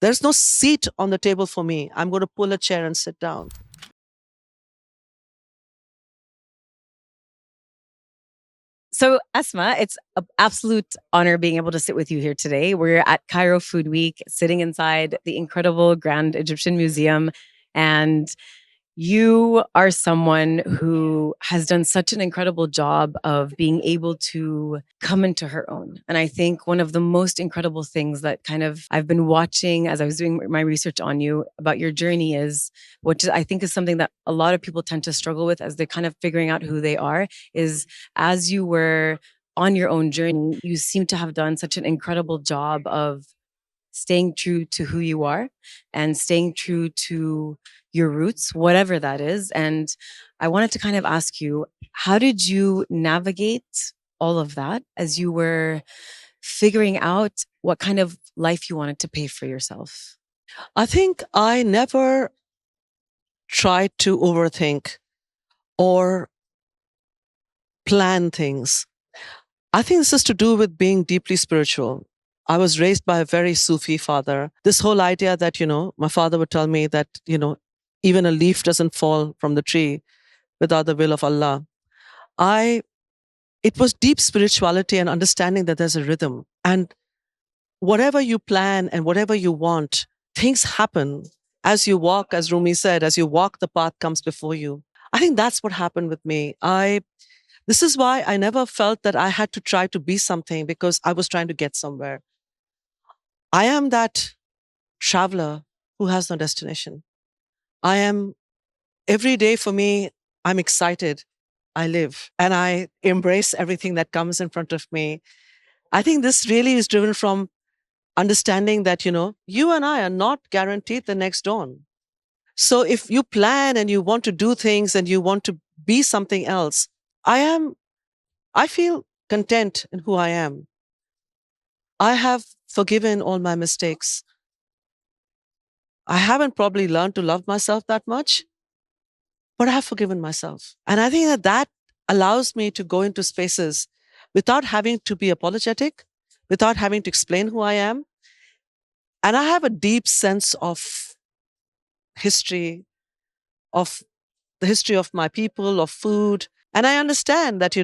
There's no seat on the table for me. I'm going to pull a chair and sit down. So, Asma, it's an absolute honor being able to sit with you here today. We're at Cairo Food Week, sitting inside the incredible Grand Egyptian Museum. And you are someone who has done such an incredible job of being able to come into her own. And I think one of the most incredible things that kind of I've been watching as I was doing my research on you about your journey is, which I think is something that a lot of people tend to struggle with as they're kind of figuring out who they are, is as you were on your own journey, you seem to have done such an incredible job of staying true to who you are and staying true to your roots, whatever that is. And I wanted to kind of ask you, how did you navigate all of that as you were figuring out what kind of life you wanted to pay for yourself? I think I never tried to overthink or plan things. I think this is to do with being deeply spiritual. I was raised by a very Sufi father. This whole idea that, my father would tell me that, even a leaf doesn't fall from the tree without the will of Allah. It was deep spirituality and understanding that there's a rhythm. And whatever you plan and whatever you want, things happen as you walk, as Rumi said, as you walk, the path comes before you. I think that's what happened with me. This is why I never felt that I had to try to be something because I was trying to get somewhere. I am that traveler who has no destination. Every day for me, I'm excited. I live and I embrace everything that comes in front of me. I think this really is driven from understanding that, you and I are not guaranteed the next dawn. So if you plan and you want to do things and you want to be something else, I feel content in who I am. I have forgiven all my mistakes. I haven't probably learned to love myself that much, but I have forgiven myself. And I think that allows me to go into spaces without having to be apologetic, without having to explain who I am. And I have a deep sense of history, of the history of my people, of food. And I understand that,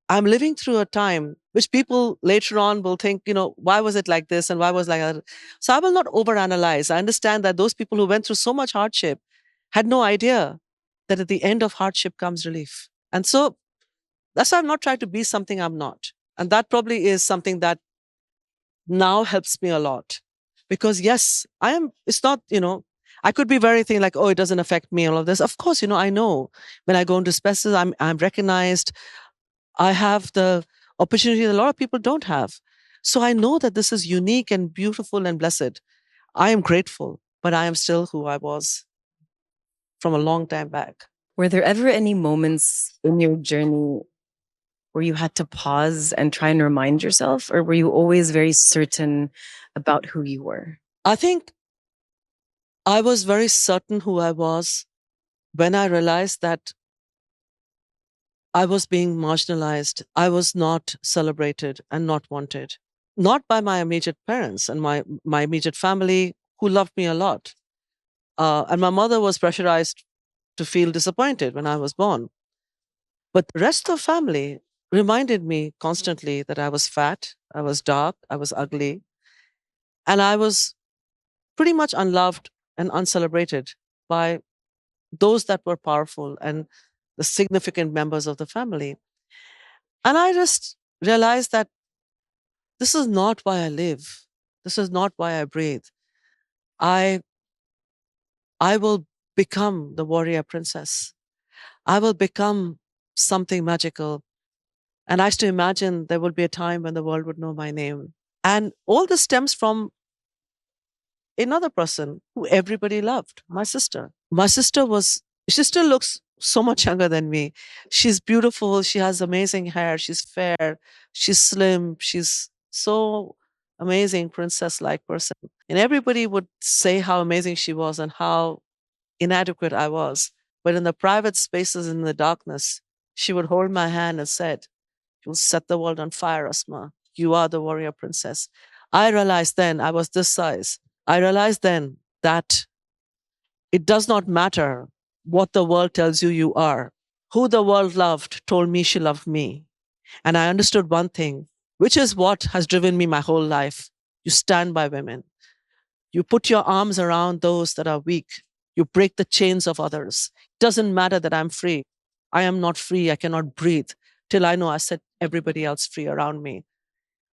I'm living through a time which people later on will think, why was it like this and why was it like that? So I will not overanalyze. I understand that those people who went through so much hardship had no idea that at the end of hardship comes relief. And so that's why I'm not trying to be something I'm not. And that probably is something that now helps me a lot. Because yes, it's not, I could be very thinking like, oh, it doesn't affect me, all of this. Of course, I know when I go into spaces, I'm recognized. I have the opportunity that a lot of people don't have. So I know that this is unique and beautiful and blessed. I am grateful, but I am still who I was from a long time back. Were there ever any moments in your journey where you had to pause and try and remind yourself, or were you always very certain about who you were? I think I was very certain who I was when I realized that I was being marginalized. I was not celebrated and not wanted, not by my immediate parents and my immediate family who loved me a lot. And my mother was pressurized to feel disappointed when I was born. But the rest of the family reminded me constantly that I was fat, I was dark, I was ugly, and I was pretty much unloved and uncelebrated by those that were powerful and the significant members of the family. And I just realized that this is not why I live. This is not why I breathe. I I will become the warrior princess. I will become something magical. And I used to imagine there would be a time when the world would know my name. And all this stems from another person who everybody loved, my sister. She still looks so much younger than me. She's beautiful. She has amazing hair. She's fair. She's slim. She's so amazing, princess like person. And everybody would say how amazing she was and how inadequate I was. But in the private spaces in the darkness, she would hold my hand and said, "You'll set the world on fire, Asma. You are the warrior princess." I realized then I was this size. I realized then that it does not matter what the world tells you you are. Who the world loved told me she loved me. And I understood one thing, which is what has driven me my whole life. You stand by women. You put your arms around those that are weak. You break the chains of others. It doesn't matter that I'm free. I am not free. I cannot breathe till I know I set everybody else free around me.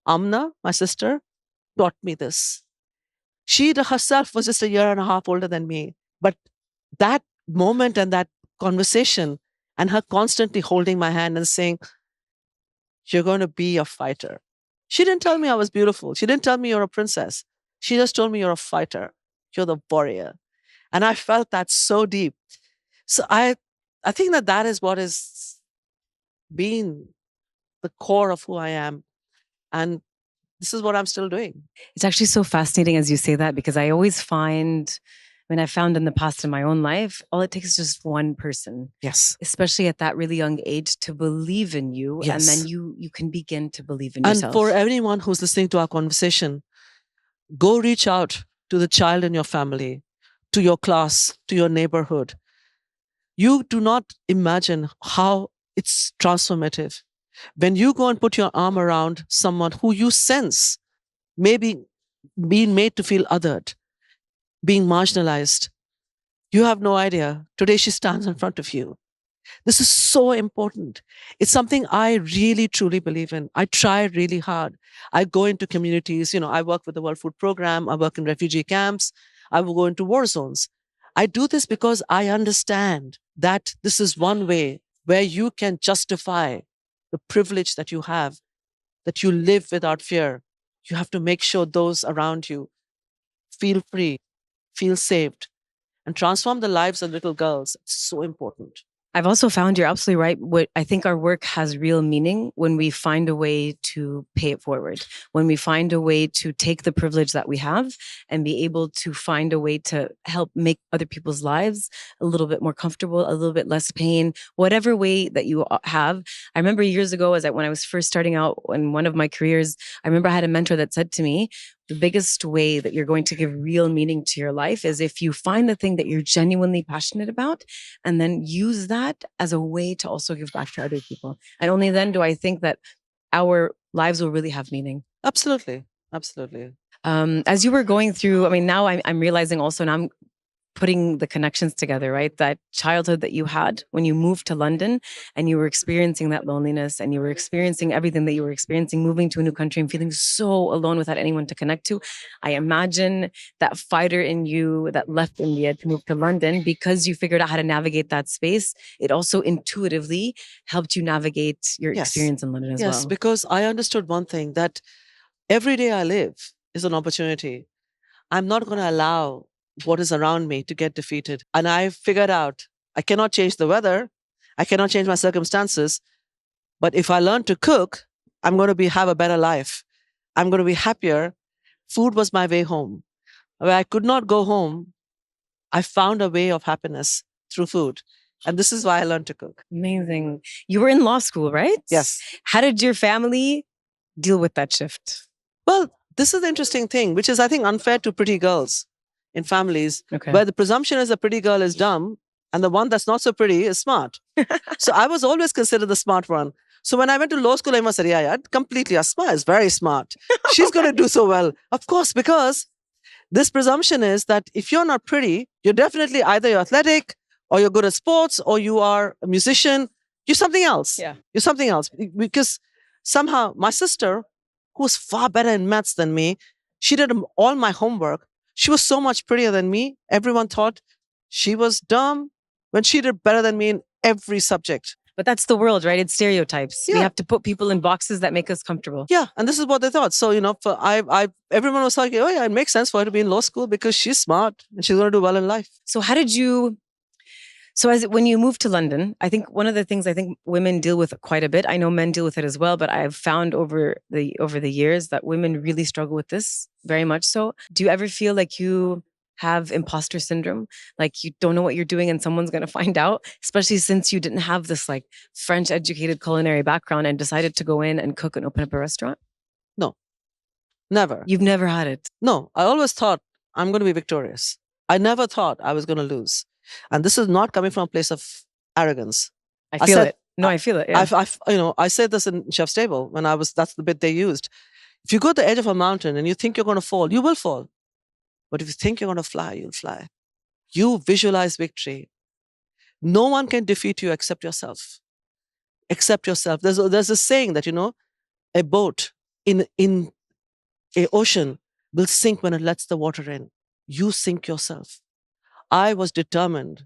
Amna, my sister, taught me this. She herself was just a year and a half older than me. But that moment and that conversation and her constantly holding my hand and saying, you're going to be a fighter. She didn't tell me I was beautiful. She didn't tell me you're a princess. She just told me you're a fighter. You're the warrior. And I felt that so deep. So I think that that is what has been the core of who I am. And this is what I'm still doing. It's actually so fascinating as you say that, because I always find, I mean, I found in the past in my own life, all it takes is just one person, Yes. especially at that really young age, to believe in you. Yes. And then you can begin to believe in And yourself. for anyone who's listening to our conversation, go reach out to the child in your family, to your class, to your neighborhood. You do not imagine how it's transformative. When you go and put your arm around someone who you sense maybe being made to feel othered, being marginalized, you have no idea. Today she stands in front of you. This is so important. It's something I really, truly believe in. I try really hard. I go into communities. I work with the World Food Program. I work in refugee camps. I will go into war zones. I do this because I understand that this is one way where you can justify the privilege that you have, that you live without fear. You have to make sure those around you feel free, feel saved, and transform the lives of little girls. It's so important. I've also found you're absolutely right. What I think our work has real meaning when we find a way to pay it forward, when we find a way to take the privilege that we have and be able to find a way to help make other people's lives a little bit more comfortable, a little bit less pain, whatever way that you have. I remember years ago, when I was first starting out in one of my careers, I remember I had a mentor that said to me, the biggest way that you're going to give real meaning to your life is if you find the thing that you're genuinely passionate about and then use that as a way to also give back to other people. And only then do I think that our lives will really have meaning. Absolutely. Absolutely. As you were going through, I mean, now I'm realizing also, now I'm putting the connections together, right? That childhood that you had when you moved to London and you were experiencing that loneliness and you were experiencing everything that you were experiencing, moving to a new country and feeling so alone without anyone to connect to. I imagine that fighter in you that left India to move to London, because you figured out how to navigate that space, it also intuitively helped you navigate your experience in London as well. Yes, because I understood one thing, that every day I live is an opportunity. I'm not going to allow what is around me to get defeated. And I figured out I cannot change the weather. I cannot change my circumstances. But if I learn to cook, I'm going to have a better life. I'm going to be happier. Food was my way home. Where I could not go home, I found a way of happiness through food. And this is why I learned to cook. Amazing. You were in law school, right? Yes. How did your family deal with that shift? Well, this is the interesting thing, which is, I think, unfair to pretty girls in families, Okay. where the presumption is a pretty girl is dumb and the one that's not so pretty is smart. So I was always considered the smart one. So when I went to law school, everyone said, yeah, completely. Asma is very smart. She's going to do so well. Of course, because this presumption is that if you're not pretty, you're definitely either you're athletic or you're good at sports or you are a musician. You're something else. Yeah. You're something else. Because somehow my sister, who's far better in maths than me, she did all my homework. She was so much prettier than me. Everyone thought she was dumb when she did better than me in every subject. But that's the world, right? It's stereotypes. Yeah. We have to put people in boxes that make us comfortable. Yeah, and this is what they thought. So, everyone was like, oh yeah, it makes sense for her to be in law school because she's smart and she's going to do well in life. So when you moved to London, I think one of the things I think women deal with quite a bit, I know men deal with it as well, but I've found over the years that women really struggle with this, very much so. Do you ever feel like you have imposter syndrome? Like you don't know what you're doing and someone's going to find out, especially since you didn't have this like French educated culinary background and decided to go in and cook and open up a restaurant? No, never. You've never had it? No, I always thought I'm going to be victorious. I never thought I was going to lose. And this is not coming from a place of arrogance. I I feel said, it. No, I feel it. Yeah. I said this in Chef's Table when that's the bit they used. If you go to the edge of a mountain and you think you're going to fall, you will fall. But if you think you're going to fly, you'll fly. You visualize victory. No one can defeat you except yourself. Except yourself. There's a saying that, a boat in a ocean will sink when it lets the water in. You sink yourself. I was determined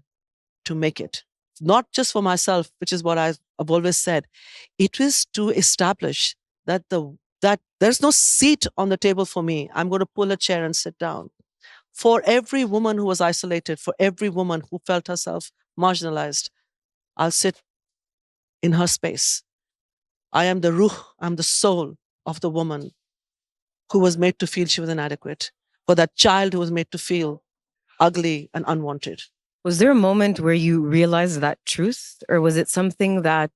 to make it, not just for myself, which is what I've always said. It was to establish that that there's no seat on the table for me. I'm going to pull a chair and sit down. For every woman who was isolated, for every woman who felt herself marginalized, I'll sit in her space. I am the ruh, I'm the soul of the woman who was made to feel she was inadequate, for that child who was made to feel ugly and unwanted. Was there a moment where you realized that truth, or was it something that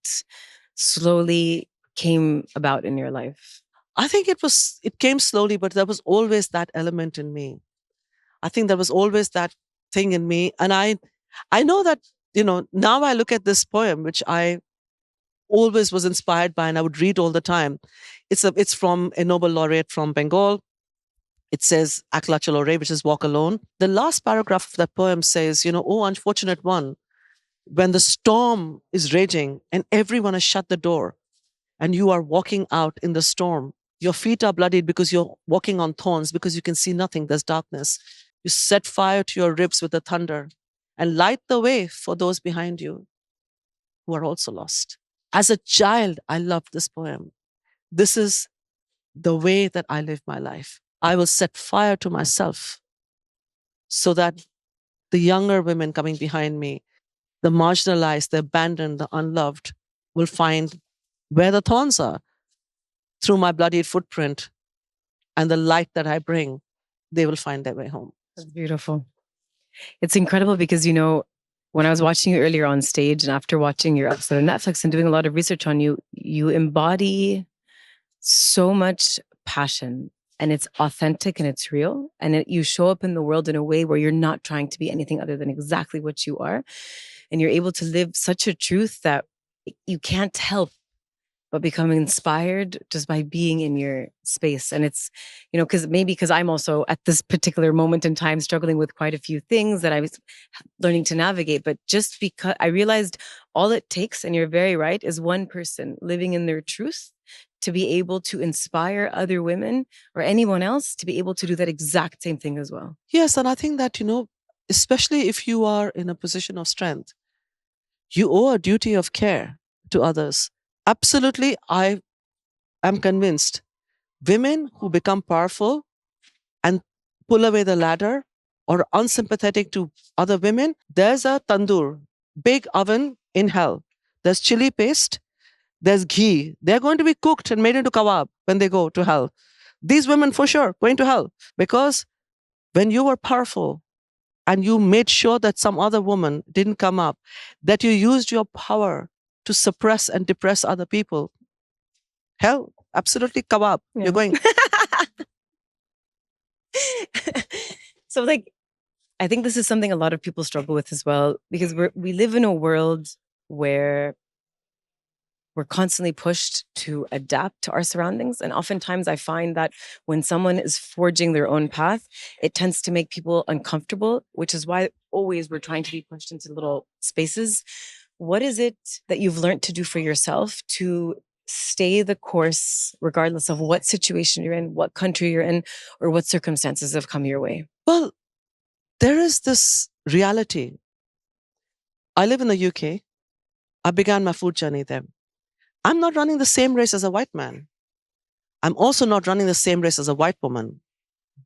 slowly came about in your life? I think it came slowly, but there was always that element in me. I think there was always that thing in me. And I know that, now I look at this poem, which I always was inspired by and I would read all the time. It's from a Nobel laureate from Bengal. It says Akla Chalo Re, which is walk alone. The last paragraph of that poem says, oh, unfortunate one, when the storm is raging and everyone has shut the door and you are walking out in the storm, your feet are bloodied because you're walking on thorns, because you can see nothing, there's darkness. You set fire to your ribs with the thunder and light the way for those behind you who are also lost. As a child, I loved this poem. This is the way that I live my life. I will set fire to myself so that the younger women coming behind me, the marginalized, the abandoned, the unloved, will find where the thorns are through my bloodied footprint and the light that I bring. They will find their way home. That's beautiful. It's incredible because, when I was watching you earlier on stage and after watching your episode on Netflix and doing a lot of research on you, you embody so much passion, and it's authentic and it's real. And you show up in the world in a way where you're not trying to be anything other than exactly what you are. And you're able to live such a truth that you can't help but become inspired just by being in your space. And it's, because I'm also at this particular moment in time struggling with quite a few things that I was learning to navigate. But just because I realized all it takes, and you're very right, is one person living in their truth to be able to inspire other women or anyone else to be able to do that exact same thing as well. Yes. And I think that, especially if you are in a position of strength, you owe a duty of care to others. Absolutely, I am convinced women who become powerful and pull away the ladder or unsympathetic to other women, there's a tandoor, big oven in hell. There's chili paste, there's ghee. They're going to be cooked and made into kebab when they go to hell. These women for sure going to hell, because when you were powerful and you made sure that some other woman didn't come up, that you used your power to suppress and depress other people, hell, absolutely kebab. Yeah. You're going. So I think this is something a lot of people struggle with as well, because we live in a world where we're constantly pushed to adapt to our surroundings. And oftentimes I find that when someone is forging their own path, it tends to make people uncomfortable, which is why always we're trying to be pushed into little spaces. What is it that you've learned to do for yourself to stay the course, regardless of what situation you're in, what country you're in, or what circumstances have come your way? Well, there is this reality. I live in the UK. I began my food journey there. I'm not running the same race as a white man. I'm also not running the same race as a white woman.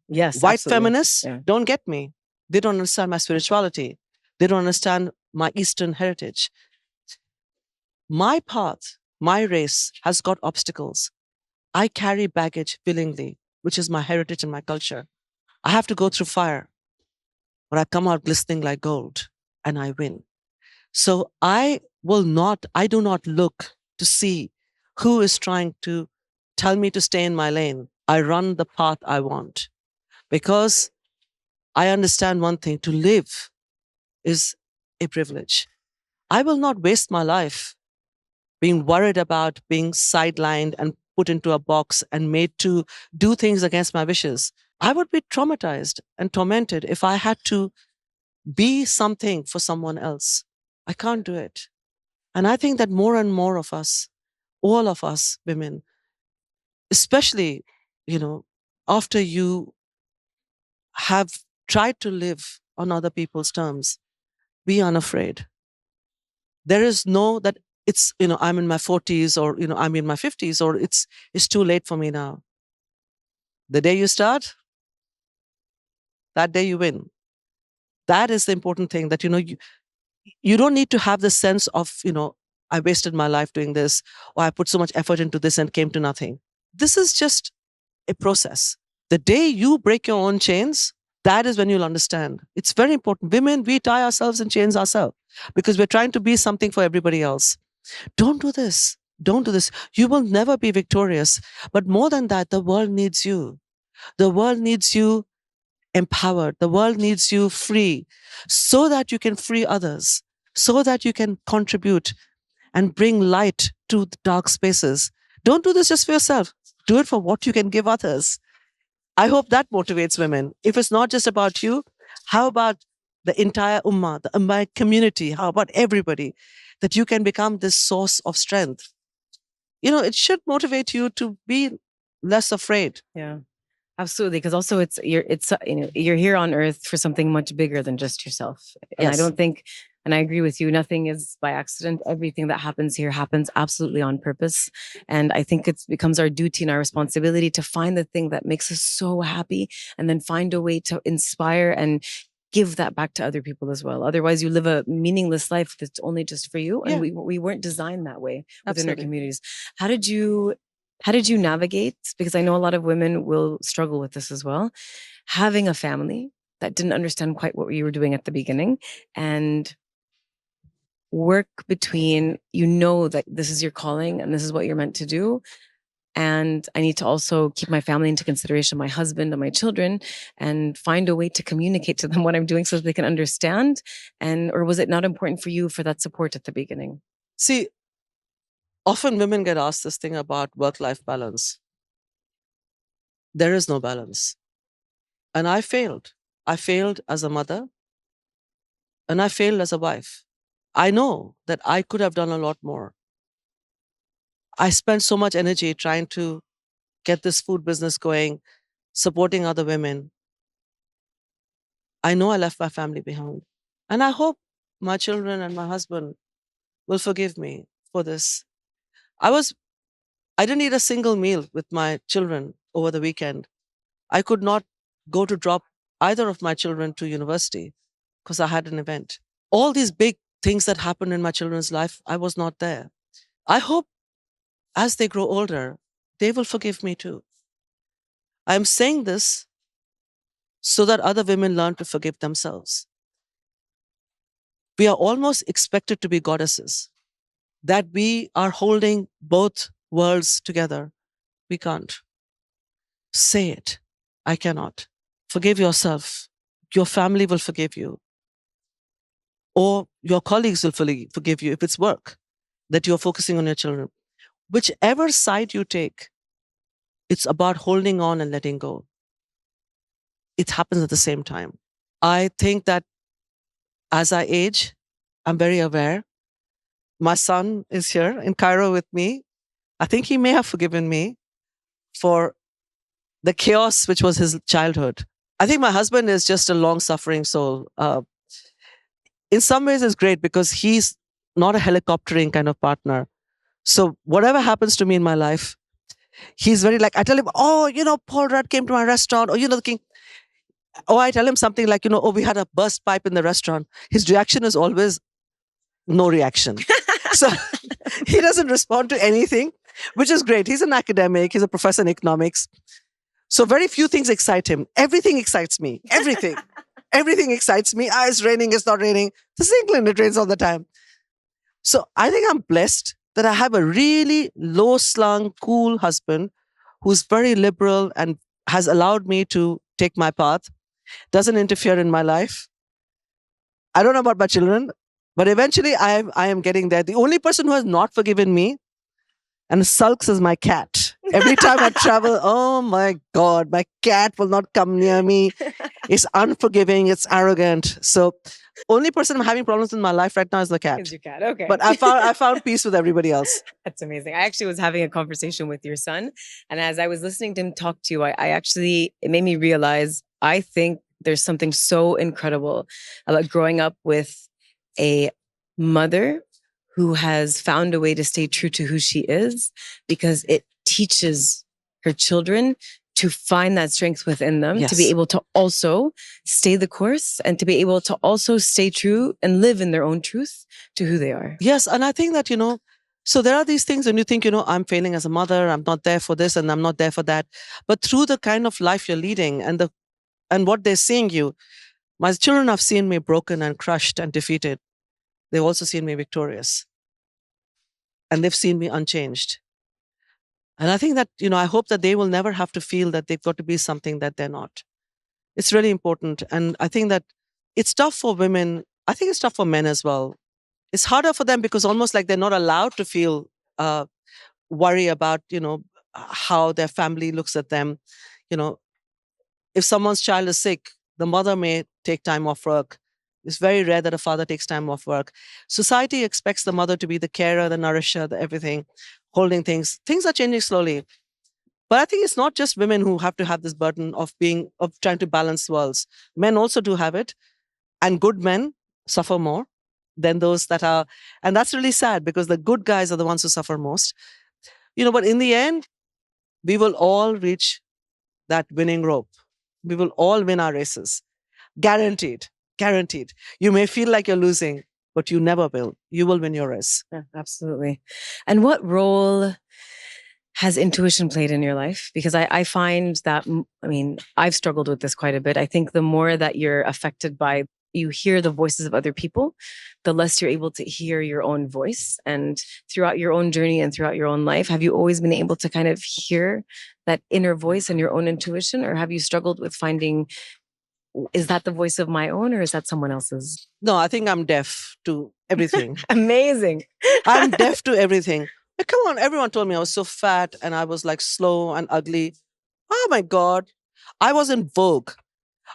Yes, white absolutely. feminists don't get me. They don't understand my spirituality. They don't understand my Eastern heritage. My path, my race has got obstacles. I carry baggage willingly, which is my heritage and my culture. I have to go through fire, but I come out glistening like gold and I win. So I do not look to see who is trying to tell me to stay in my lane. I run the path I want, because I understand one thing: to live is a privilege. I will not waste my life being worried about being sidelined and put into a box and made to do things against my wishes. I would be traumatized and tormented if I had to be something for someone else. I can't do it. And I think that more and more of us, all of us women, especially, you know, after you have tried to live on other people's terms, be unafraid. There is no that it's, I'm in my 40s, or, I'm in my 50s, or it's too late for me now. The day you start, that day you win. That is the important thing, that, you don't need to have the sense of, I wasted my life doing this, or I put so much effort into this and came to nothing. This is just a process. The day you break your own chains, that is when you'll understand. It's very important. Women, we tie ourselves in chains ourselves because we're trying to be something for everybody else. Don't do this. Don't do this. You will never be victorious. But more than that, the world needs you. The world needs you empowered. The world needs you free, so that you can free others, so that you can contribute and bring light to the dark spaces. Don't do this just for yourself. Do it for what you can give others. I hope that motivates women. If it's not just about you, how about the entire ummah, the ummah community? How about everybody? That you can become this source of strength. It should motivate you to be less afraid. Yeah. Absolutely, because also you're here on earth for something much bigger than just yourself. And I Yes. don't think, and I agree with you, nothing is by accident. Everything that happens here happens absolutely on purpose. And I think it becomes our duty and our responsibility to find the thing that makes us so happy, and then find a way to inspire and give that back to other people as well. Otherwise, you live a meaningless life that's only just for you. And Yeah. we weren't designed that way within our Absolutely. communities. How did you navigate? Because I know a lot of women will struggle with this as well. Having a family that didn't understand quite what you were doing at the beginning, and work between, that this is your calling and this is what you're meant to do. And I need to also keep my family into consideration, my husband and my children, and find a way to communicate to them what I'm doing so that they can understand. Or was it not important for you for that support at the beginning? See, often women get asked this thing about work-life balance. There is no balance. And I failed. I failed as a mother, and I failed as a wife. I know that I could have done a lot more. I spent so much energy trying to get this food business going, supporting other women. I know I left my family behind. And I hope my children and my husband will forgive me for this. I didn't eat a single meal with my children over the weekend. I could not go to drop either of my children to university because I had an event. All these big things that happened in my children's life, I was not there. I hope as they grow older, they will forgive me too. I'm saying this so that other women learn to forgive themselves. We are almost expected to be goddesses, that we are holding both worlds together. We can't. Say it. I cannot. Forgive yourself. Your family will forgive you. Or your colleagues will forgive you if it's work that you're focusing on your children. Whichever side you take, it's about holding on and letting go. It happens at the same time. I think that as I age, I'm very aware. My son is here in Cairo with me. I think he may have forgiven me for the chaos which was his childhood. I think my husband is just a long suffering soul. In some ways, it's great because he's not a helicoptering kind of partner. So whatever happens to me in my life, he's very like, I tell him, oh, Paul Rudd came to my restaurant, or, the king. Or I tell him something like, oh, we had a burst pipe in the restaurant. His reaction is always no reaction. So he doesn't respond to anything, which is great. He's an academic. He's a professor in economics. So very few things excite him. Everything excites me. Everything. Everything excites me. It's raining, it's not raining. This is England, it rains all the time. So I think I'm blessed that I have a really low-slung, cool husband who's very liberal and has allowed me to take my path. doesn't interfere in my life. I don't know about my children, but eventually I am getting there. The only person who has not forgiven me and sulks is my cat. Every time I travel, oh my God, my cat will not come near me. It's unforgiving, it's arrogant. So only person I'm having problems in my life right now is the cat. It's your cat. Okay. But I found peace with everybody else. That's amazing. I actually was having a conversation with your son. And as I was listening to him talk to you, it made me realize I think there's something so incredible about growing up with a mother who has found a way to stay true to who she is, because it teaches her children to find that strength within them, to be Yes. able to also stay the course and to be able to also stay true and live in their own truth to who they are. Yes. And I think that, so there are these things when you think, I'm failing as a mother, I'm not there for this and I'm not there for that. But through the kind of life you're leading and what they're seeing you, my children have seen me broken and crushed and defeated. They've also seen me victorious. And they've seen me unchanged. And I think that, I hope that they will never have to feel that they've got to be something that they're not. It's really important. And I think that it's tough for women. I think it's tough for men as well. It's harder for them because almost like they're not allowed to feel worry about, how their family looks at them. If someone's child is sick, the mother may take time off work. It's very rare that a father takes time off work. Society expects the mother to be the carer, the nourisher, the everything, holding things. Things are changing slowly. But I think it's not just women who have to have this burden of trying to balance worlds. Men also do have it. And good men suffer more than those that are, and that's really sad because the good guys are the ones who suffer most. But in the end, we will all reach that winning rope. We will all win our races. Guaranteed. Guaranteed. You may feel like you're losing, but you never will. You will win your race. Yeah, absolutely. And what role has intuition played in your life? Because I find that, I've struggled with this quite a bit. I think the more that you're affected by, you hear the voices of other people, the less you're able to hear your own voice. And throughout your own journey and throughout your own life, have you always been able to kind of hear that inner voice and your own intuition? Or have you struggled with finding, is that the voice of my own or is that someone else's? No, I think I'm deaf to everything. Amazing. I'm deaf to everything. Like, come on, everyone told me I was so fat and I was like slow and ugly. Oh my God. I was in Vogue.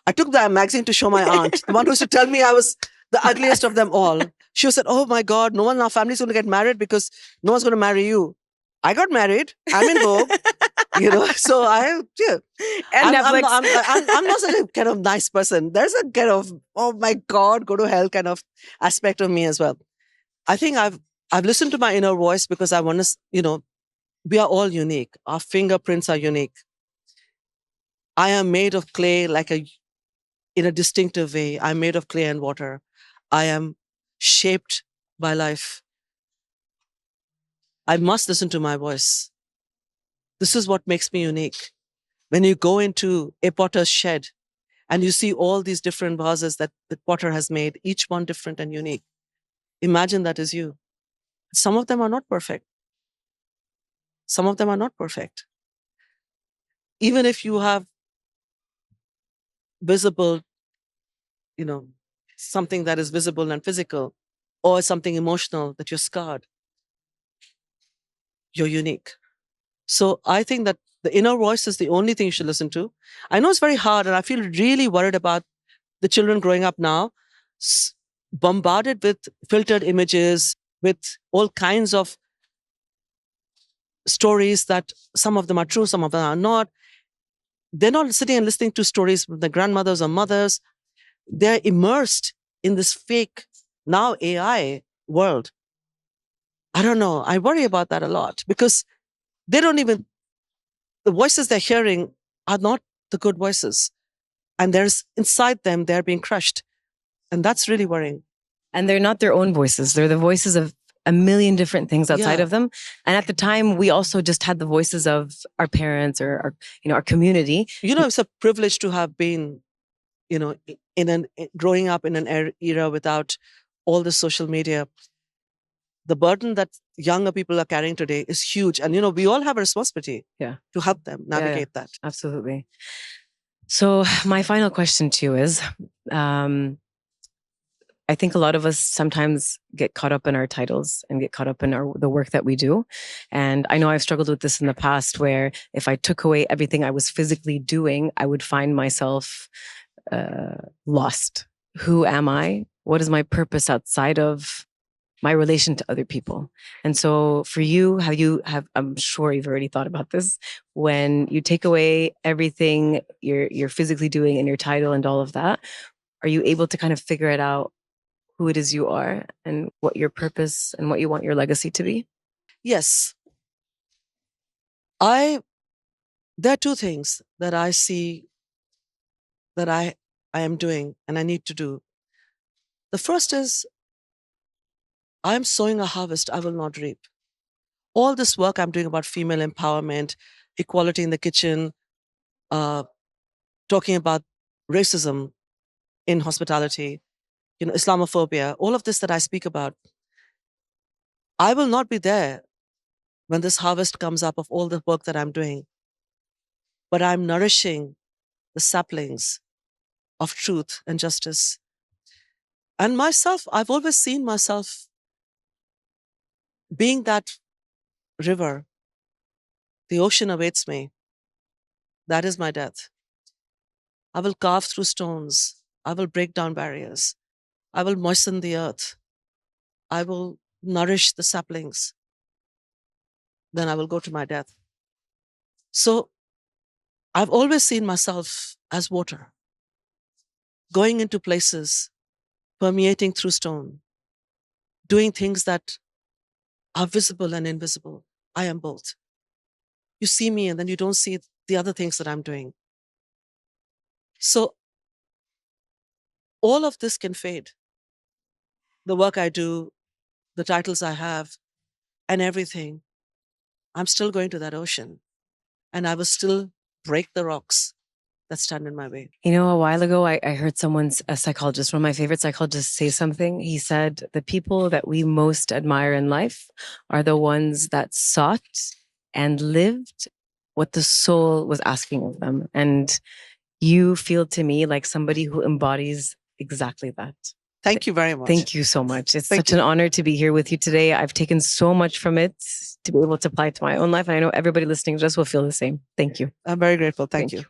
I took the magazine to show my aunt, the one who used to tell me I was the ugliest of them all. She said, oh my God, no one in our family is going to get married because no one's going to marry you. I got married. I'm in Vogue. So And I'm Netflix. I'm not such a kind of nice person. There's a kind of, oh my God, go to hell kind of aspect of me as well. I think I've listened to my inner voice because I want to, we are all unique. Our fingerprints are unique. I am made of clay in a distinctive way. I'm made of clay and water. I am shaped by life. I must listen to my voice. This is what makes me unique. When you go into a potter's shed and you see all these different vases that the potter has made, each one different and unique, imagine that is you. Some of them are not perfect. Some of them are not perfect. Even if you have visible, something that is visible and physical, or something emotional that you're scarred, you're unique. So I think that the inner voice is the only thing you should listen to. I know it's very hard, and I feel really worried about the children growing up now, bombarded with filtered images, with all kinds of stories that some of them are true, some of them are not. They're not sitting and listening to stories from their grandmothers or mothers. They're immersed in this fake, now AI world. I don't know. I worry about that a lot because the voices they're hearing are not the good voices. And there's inside them, they're being crushed. And that's really worrying. And they're not their own voices. They're the voices of a million different things outside of them. And at the time, we also just had the voices of our parents or our community. It's a privilege to have been, growing up in an era without all the social media. The burden that younger people are carrying today is huge. And, we all have a responsibility to help them navigate that. Absolutely. So, my final question to you is I think a lot of us sometimes get caught up in our titles and get caught up in the work that we do. And I know I've struggled with this in the past where if I took away everything I was physically doing, I would find myself lost. Who am I? What is my purpose outside of my relation to other people? And so for you, I'm sure you've already thought about this. When you take away everything you're physically doing and your title and all of that, are you able to kind of figure it out who it is you are and what your purpose and what you want your legacy to be? Yes. There are two things that I see that I am doing and I need to do. The first is I am sowing a harvest I will not reap. All this work I'm doing about female empowerment, equality in the kitchen, talking about racism in hospitality, Islamophobia, all of this that I speak about, I will not be there when this harvest comes up of all the work that I'm doing. But I'm nourishing the saplings of truth and justice. And myself, I've always seen myself being that river. The ocean awaits me. That is my death. I will carve through stones. I will break down barriers. I will moisten the earth. I will nourish the saplings. Then I will go to my death. So I've always seen myself as water, going into places, permeating through stone, doing things that are visible and invisible. I am both. You see me and then you don't see the other things that I'm doing. So all of this can fade. The work I do, the titles I have, and everything. I'm still going to that ocean and I will still break the rocks that stand in my way. You know, a while ago, I heard a psychologist, one of my favorite psychologists, say something. He said, the people that we most admire in life are the ones that sought and lived what the soul was asking of them. And you feel to me like somebody who embodies exactly that. Thank you very much. Thank you so much. It's such an honor to be here with you today. I've taken so much from it to be able to apply it to my own life. And I know everybody listening to us will feel the same. Thank you. I'm very grateful. Thank you.